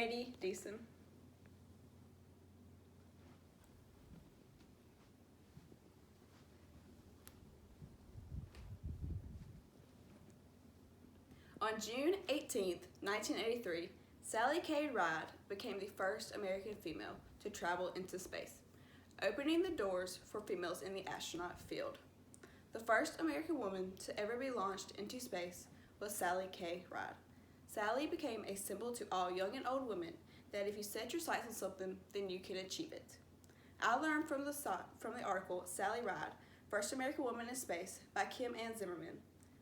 Katie Deason. On June 18, 1983, Sally K. Ride became the first American female to travel into space, opening the doors for females in the astronaut field. The first American woman to ever be launched into space was Sally K. Ride. Sally became a symbol to all young and old women that if you set your sights on something, then you can achieve it. I learned from the article Sally Ride, First American Woman in Space by Kim Ann Zimmerman,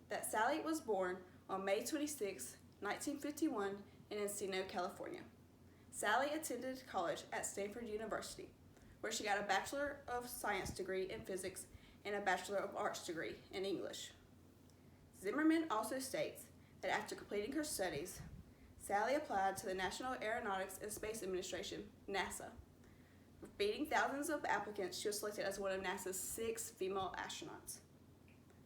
that Sally was born on May 26, 1951 in Encino, California. Sally attended college at Stanford University, where she got a Bachelor of Science degree in physics and a Bachelor of Arts degree in English. Zimmerman also states that after completing her studies, Sally applied to the National Aeronautics and Space Administration, NASA. Beating thousands of applicants, she was selected as one of NASA's 6 female astronauts.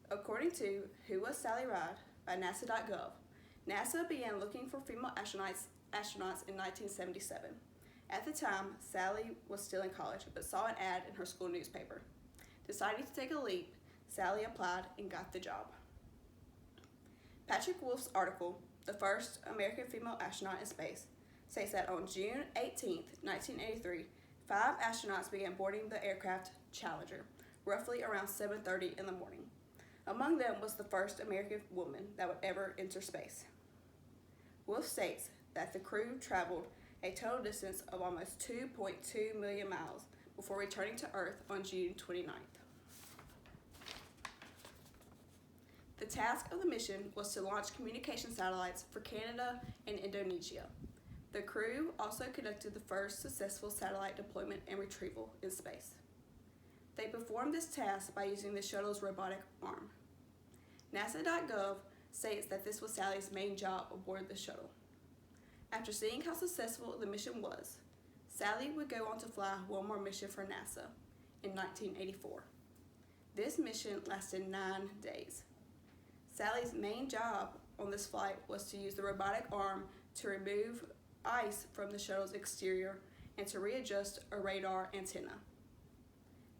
According to Who Was Sally Ride by NASA.gov, NASA began looking for female astronauts in 1977. At the time, Sally was still in college, but saw an ad in her school newspaper. Deciding to take a leap, Sally applied and got the job. Patrick Wolf's article, The First American Female Astronaut in Space, states that on June 18, 1983, 5 astronauts began boarding the aircraft Challenger, roughly around 7:30 in the morning. Among them was the first American woman that would ever enter space. Wolf states that the crew traveled a total distance of almost 2.2 million miles before returning to Earth on June 29th. The task of the mission was to launch communication satellites for Canada and Indonesia. The crew also conducted the first successful satellite deployment and retrieval in space. They performed this task by using the shuttle's robotic arm. NASA.gov states that this was Sally's main job aboard the shuttle. After seeing how successful the mission was, Sally would go on to fly one more mission for NASA in 1984. This mission lasted 9 days. Sally's main job on this flight was to use the robotic arm to remove ice from the shuttle's exterior and to readjust a radar antenna.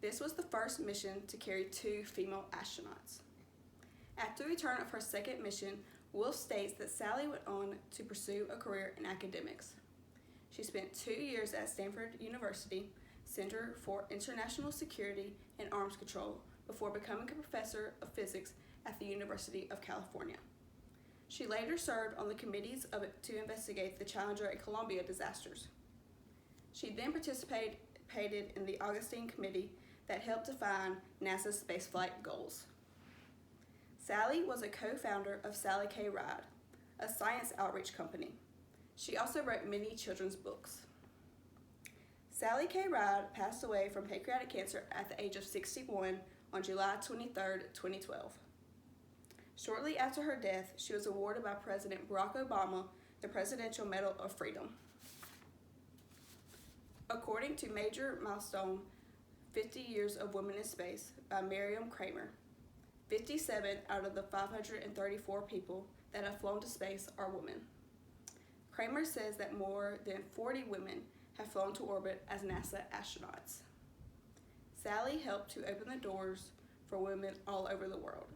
This was the first mission to carry 2 female astronauts. After the return of her second mission, Wolf states that Sally went on to pursue a career in academics. She spent 2 years at Stanford University Center for International Security and Arms Control before becoming a professor of physics at the University of California. She later served on the committees to investigate the Challenger and Columbia disasters. She then participated in the Augustine Committee that helped define NASA's spaceflight goals. Sally was a co-founder of Sally K. Ride, a science outreach company. She also wrote many children's books. Sally K. Ride passed away from pancreatic cancer at the age of 61 on July 23, 2012. Shortly after her death, she was awarded by President Barack Obama the Presidential Medal of Freedom. According to Major Milestone 50 Years of Women in Space by Miriam Kramer, 57 out of the 534 people that have flown to space are women. Kramer says that more than 40 women have flown to orbit as NASA astronauts. Sally helped to open the doors for women all over the world,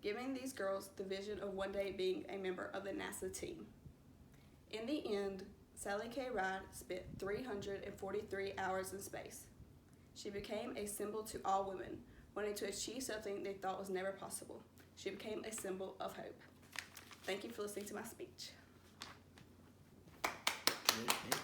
giving these girls the vision of one day being a member of the NASA team. In the end, Sally K. Ride spent 343 hours in space. She became a symbol to all women, wanting to achieve something they thought was never possible. She became a symbol of hope. Thank you for listening to my speech. Great.